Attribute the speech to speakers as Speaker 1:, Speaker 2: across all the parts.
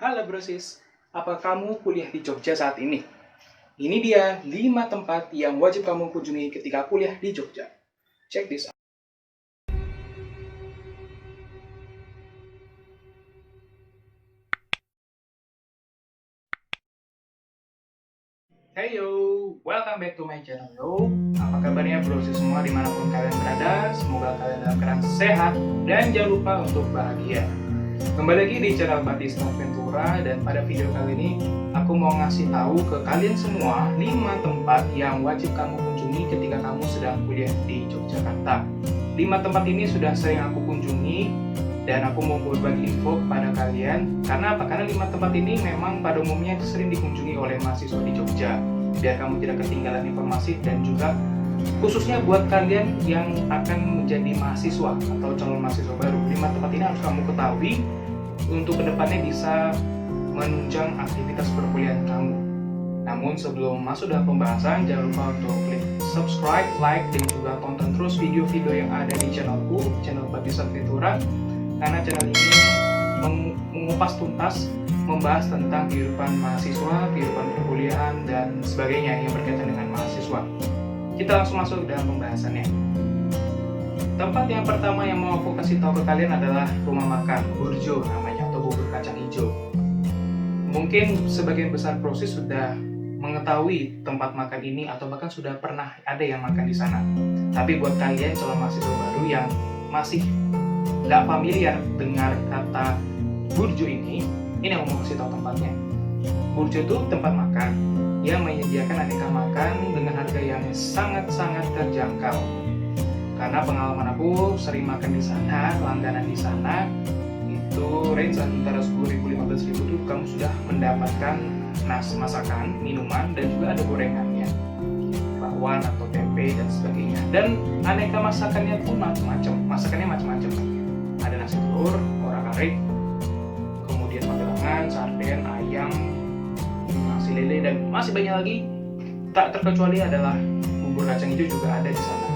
Speaker 1: Halo brosis, apa kamu kuliah di Jogja saat ini? Ini dia 5 tempat yang wajib kamu kunjungi ketika kuliah di Jogja. Check this out. Hey yo, welcome back to my channel yo. Apa kabarnya brosis semua dimanapun kalian berada? Semoga kalian dalam keadaan sehat dan jangan lupa untuk bahagia. Kembali lagi di channel Batista Ventura, dan pada video kali ini aku mau ngasih tahu ke kalian semua 5 tempat yang wajib kamu kunjungi ketika kamu sedang kuliah di Yogyakarta. 5 tempat ini sudah sering aku kunjungi dan aku mau berbagi info kepada kalian. Karena apa? Karena 5 tempat ini memang pada umumnya sering dikunjungi oleh mahasiswa di Jogja, biar kamu tidak ketinggalan informasi, dan juga khususnya buat kalian yang akan menjadi mahasiswa atau calon mahasiswa baru. 5 tempat ini harus kamu ketahui untuk kedepannya bisa menunjang aktivitas perkuliahan kamu. Namun sebelum masuk dalam pembahasan, jangan lupa untuk klik subscribe, like, dan juga tonton terus video-video yang ada di channelku, channel Batista Ventura, karena channel ini mengupas tuntas membahas tentang kehidupan mahasiswa, kehidupan perkuliahan, dan sebagainya yang berkaitan dengan mahasiswa. Kita langsung masuk dalam pembahasannya. Tempat yang pertama yang mau aku kasih tahu ke kalian adalah rumah makan Burjo namanya, atau bubur kacang hijau. Mungkin sebagian besar proses sudah mengetahui tempat makan ini atau bahkan sudah pernah ada yang makan di sana. Tapi buat kalian calon mahasiswa baru yang masih nggak familiar dengar kata Burjo ini yang mau kasih tahu tempatnya. Burjo itu tempat makan yang menyediakan aneka makan dengan harga yang sangat-sangat terjangkau. Karena pengalaman aku sering makan di sana, langganan di sana, itu range antara 10.000-15.000 itu kamu sudah mendapatkan masakan, minuman, dan juga ada gorengannya, bakwan atau tempe dan sebagainya. Dan aneka masakannya pun macam-macam, ada nasi telur, orak-arik, kemudian magelangan, sarden, ayam, nasi lele, dan masih banyak lagi. Tak terkecuali adalah bubur kacang hijau juga ada di sana.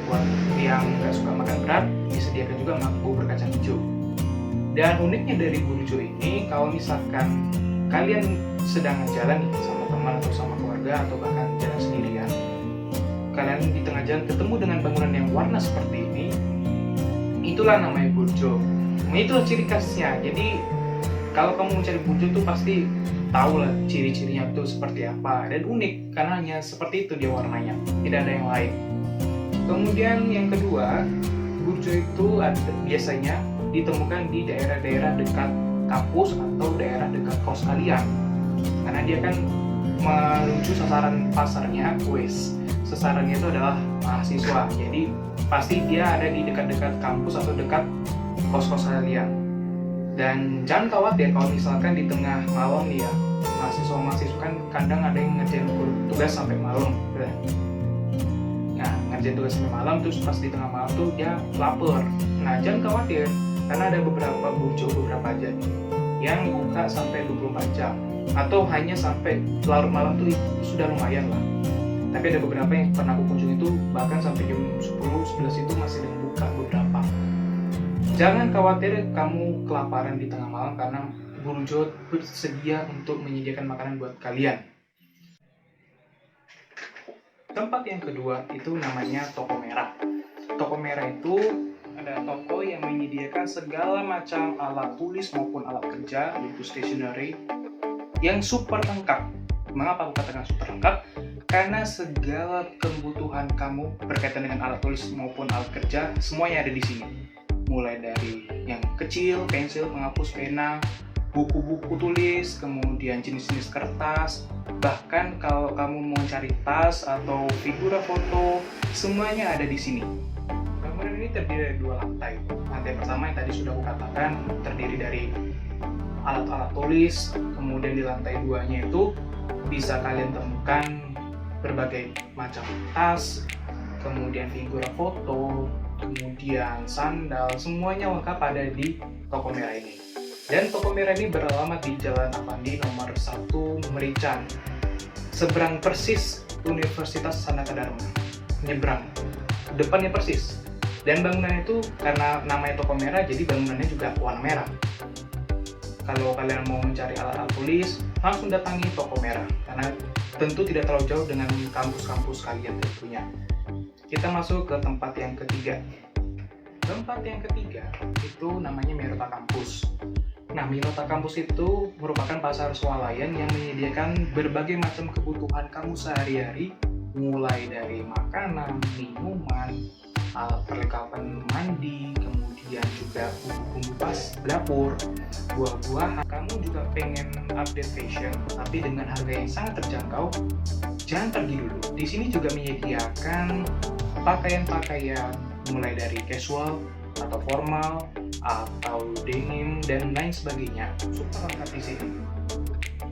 Speaker 1: Buat yang nggak suka makan berat, disediakan juga bubur kacang hijau. Dan uniknya dari Burjo ini, kalau misalkan kalian sedang jalan sama teman atau sama keluarga atau bahkan jalan sendirian, kalian di tengah jalan ketemu dengan bangunan yang warna seperti ini, itulah namanya Burjo. Itulah ciri khasnya. Jadi kalau kamu mencari Burjo itu pasti tahu lah ciri-cirinya itu seperti apa, dan unik karena hanya seperti itu dia warnanya, tidak ada yang lain. Kemudian yang kedua, Burjo itu biasanya ditemukan di daerah-daerah dekat kampus atau daerah dekat kos kalian, karena dia kan menuju sasaran pasarnya, sasarannya itu adalah mahasiswa, jadi pasti dia ada di dekat-dekat kampus atau dekat kos-kos kalian. Dan jangan khawatir kalau misalkan di tengah malam nih ya, mahasiswa kan kadang ada yang ngerjain tugas sampai malam. Nah, ngerjain tugas sampai malam, terus pas di tengah malam tuh dia lapar. Nah, jangan khawatir, karena ada beberapa Burjo, beberapa aja yang buka sampai 24 jam, atau hanya sampai larut malam tuh sudah lumayan lah. Tapi ada beberapa yang pernah aku kunjungi itu bahkan sampai jam 10-11 itu masih ada yang buka beberapa. Jangan khawatir kamu kelaparan di tengah malam, karena Burjo bersedia untuk menyediakan makanan buat kalian. Tempat yang kedua itu namanya Toko Merah. Toko Merah itu ada toko yang menyediakan segala macam alat tulis maupun alat kerja, yaitu stationery yang super lengkap. Mengapa aku katakan super lengkap? Karena segala kebutuhan kamu berkaitan dengan alat tulis maupun alat kerja semuanya ada di sini. Mulai dari yang kecil, pensil, penghapus, pena, buku-buku tulis, kemudian jenis-jenis kertas, bahkan kalau kamu mau cari tas atau figura foto, semuanya ada di sini. Bangunan ini terdiri dari 2 lantai. Lantai pertama yang tadi sudah aku katakan terdiri dari alat-alat tulis, kemudian di lantai 2-nya itu bisa kalian temukan berbagai macam tas, kemudian figura foto, kemudian sandal, semuanya lengkap ada di Toko Merah ini. Dan Toko Merah ini beralamat di Jalan Avandi nomor 1 Merican, seberang persis Universitas Sanata Dharma, nyebrang, depannya persis. Dan bangunan itu karena namanya Toko Merah, jadi bangunannya juga warna merah. kalau kalian mau mencari alat-alat tulis, langsung datangi toko merah, karena tentu tidak terlalu jauh dengan kampus-kampus kalian tentunya. Kita masuk ke tempat yang ketiga. Tempat yang ketiga itu namanya Mirota Kampus. Nah, Mirota Kampus itu merupakan pasar swalayan yang menyediakan berbagai macam kebutuhan kamu sehari-hari, mulai dari makanan, minuman, alat perlengkapan mandi, kemudian juga bumbu-bumbu dapur, buah-buahan. Kamu juga pengen update fashion, tapi dengan harga yang sangat terjangkau, jangan pergi dulu. Di sini juga menyediakan pakaian-pakaian mulai dari casual atau formal atau denim dan lain sebagainya. Super lengkap di sini.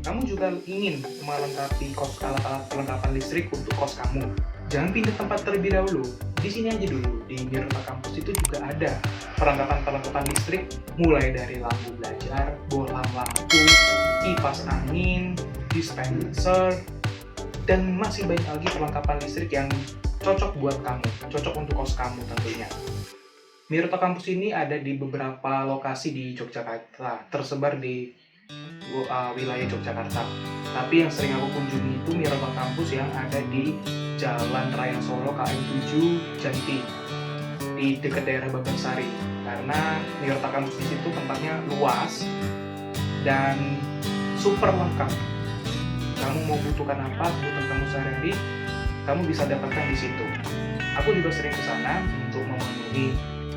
Speaker 1: Kamu juga ingin melengkapi alat-alat perlengkapan listrik untuk kos kamu. Jangan pindah tempat terlebih dahulu. Di sini aja dulu. Di Mirota Kampus itu juga ada perlengkapan listrik mulai dari lampu belajar, bohlam lampu, kipas angin, dispenser, dan masih banyak lagi perlengkapan listrik yang cocok buat kamu, cocok untuk kos kamu tentunya. Mirota Kampus ini ada di beberapa lokasi di Yogyakarta, tersebar di wilayah Yogyakarta. Tapi yang sering aku kunjungi itu Mirota Kampus yang ada di Jalan Raya Solo KM 7 Janti, di dekat daerah Bagansari. Karena Mirota Kampus di situ tempatnya luas dan super lengkap. Kamu mau butuhkan apa, kebutuhan kamu sehari-hari, kamu bisa dapatkan di situ. Aku juga sering ke sana untuk memenuhi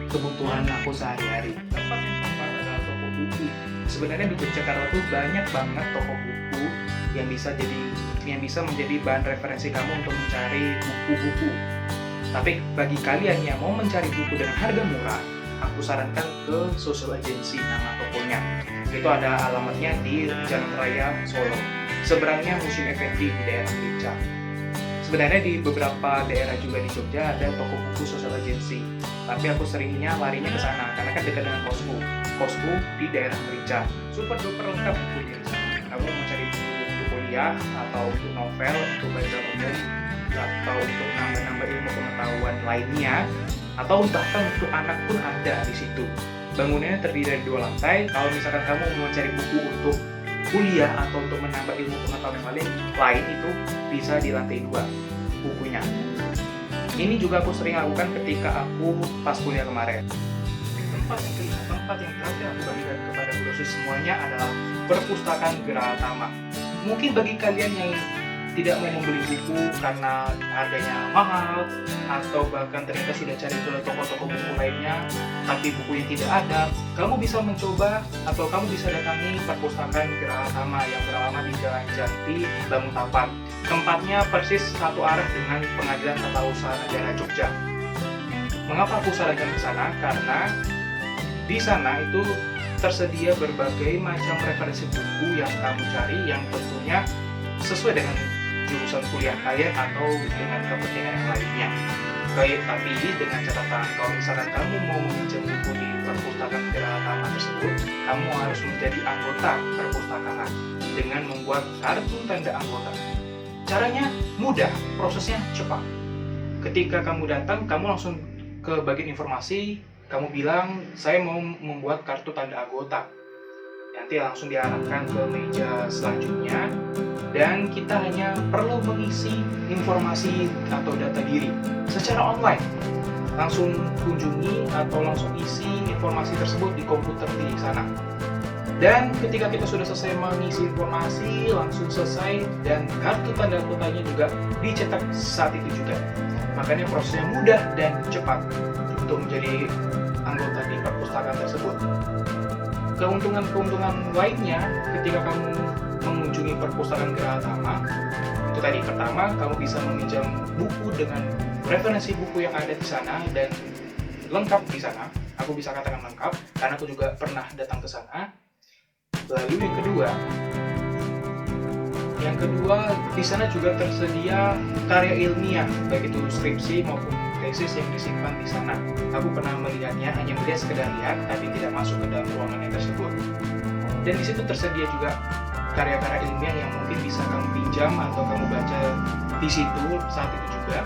Speaker 1: kebutuhan aku sehari-hari. Tempat yang keempat adalah toko buku. Sebenarnya di Yogyakarta tuh banyak banget toko buku yang bisa menjadi bahan referensi kamu untuk mencari buku-buku. Tapi bagi kalian yang mau mencari buku dengan harga murah, aku sarankan ke Social Agency nama tokonya. Itu ada alamatnya di Jalan Raya Solo, seberangnya Museum Effendi di daerah Gereja. Sebenarnya di beberapa daerah juga di Jogja ada toko buku Social Agency, tapi aku seringnya larinya ke sana karena kan dekat dengan kosku. Kosku di daerah Merica. Super duper lengkap bukunya di sana. Kamu mau cari buku untuk kuliah atau untuk novel, untuk baca umum, atau untuk nambah-nambah ilmu pengetahuan lainnya, atau bahkan untuk anak pun ada di situ. Bangunannya terdiri dari 2 lantai. Kalau misalkan kamu mau cari buku untuk kuliah atau untuk menambah ilmu pengetahuan lain itu bisa di lantai 2 bukunya. Ini juga aku sering lakukan ketika aku pas kuliah kemarin. Tempat yang terakhir aku bagikan kepada brosis semuanya adalah perpustakaan Geraha Tama. Mungkin bagi kalian yang tidak mau membeli buku karena harganya mahal, atau bahkan ternyata sudah cari ke toko-toko buku lainnya tapi bukunya tidak ada, kamu bisa mencoba atau kamu bisa datangi perpustakaan Geraha Tama yang beralamat di Jalan Jati, Banguntapan. Tempatnya persis satu arah dengan Pengadilan Tata Usaha Negara Jogja. Mengapa aku sarankan ke sana? Karena di sana itu tersedia berbagai macam referensi buku yang kamu cari yang tentunya sesuai dengan jurusan kuliah kalian atau dengan kepentingan yang lainnya. Tapi dengan catatan, kalau misalkan kamu mau meminjam buku di perpustakaan Geraha Tama tersebut, kamu harus menjadi anggota perpustakaan dengan membuat kartu tanda anggota. Caranya mudah, prosesnya cepat. Ketika kamu datang, kamu langsung ke bagian informasi, kamu bilang, saya mau membuat kartu tanda anggota. Nanti langsung diarahkan ke meja selanjutnya, dan kita hanya perlu mengisi informasi atau data diri secara online. Langsung kunjungi atau langsung isi informasi tersebut di komputer di sana. Dan ketika kita sudah selesai mengisi informasi, langsung selesai, dan kartu tanda anggotanya juga dicetak saat itu juga. Makanya prosesnya mudah dan cepat untuk menjadi anggota di perpustakaan tersebut. Keuntungan lainnya ketika kamu mengunjungi perpustakaan Geraha Tama, itu tadi, pertama, kamu bisa meminjam buku dengan referensi buku yang ada di sana dan lengkap di sana. Aku bisa katakan lengkap karena aku juga pernah datang ke sana. Lalu yang kedua, di sana juga tersedia karya ilmiah, baik itu skripsi maupun tesis yang disimpan di sana. Aku pernah melihatnya, hanya melihat sekedar lihat, tapi tidak masuk ke dalam ruangan yang tersebut. Dan di situ tersedia juga karya-karya ilmiah yang mungkin bisa kamu pinjam atau kamu baca di situ saat itu juga.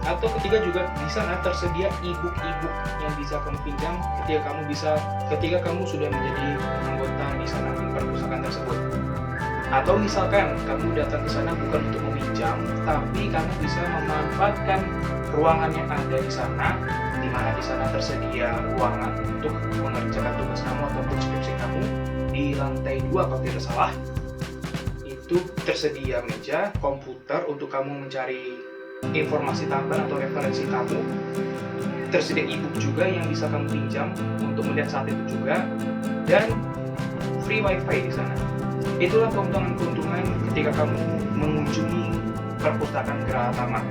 Speaker 1: Atau ketiga juga di sana tersedia e-book yang bisa kamu pinjam ketika kamu sudah menjadi anggota di sana. Atau misalkan kamu datang ke sana bukan untuk meminjam, tapi kamu bisa memanfaatkan ruangan yang ada di sana, di mana di sana tersedia ruangan untuk mengerjakan tugas kamu ataupun skripsi kamu. Di lantai 2 kalau tidak salah, itu tersedia meja, komputer untuk kamu mencari informasi tambahan atau referensi kamu. Tersedia e-book juga yang bisa kamu pinjam untuk melihat saat itu juga, dan free wifi di sana. Itulah keuntungan-keuntungan ketika kamu mengunjungi perpustakaan Geraha Taman.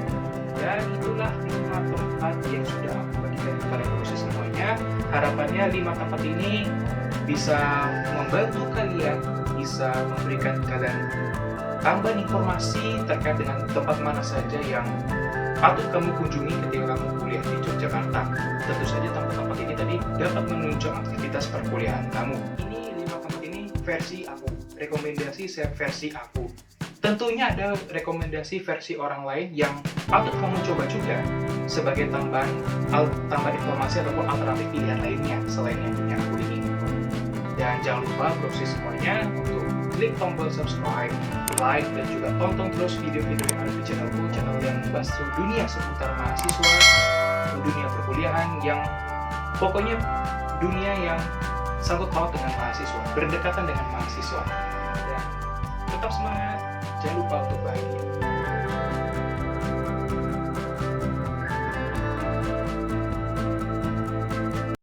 Speaker 1: Dan itulah 5 tempat yang sudah aku bagikan kepada proses semuanya. Harapannya 5 tempat ini bisa membantu kalian, bisa memberikan kalian tambahan informasi terkait dengan tempat mana saja yang patut kamu kunjungi ketika kamu kuliah di Yogyakarta. Tentu saja tempat-tempat ini tadi dapat menunjang aktivitas perkuliahan kamu. Ini 5 tempat ini versi aku, rekomendasi versi aku. Tentunya ada rekomendasi versi orang lain yang patut kamu coba juga sebagai tambahan informasi ataupun alternatif pilihan lainnya selain yang punya aku ini. Dan jangan lupa proses semuanya untuk klik tombol subscribe, like, dan juga tonton terus video-video yang ada di channelku, channel yang membahas dunia seputar mahasiswa, dunia perkuliahan, yang pokoknya dunia yang sangkut paut dengan mahasiswa, berdekatan dengan mahasiswa. Dan tetap semangat, jangan lupa untuk bahagia.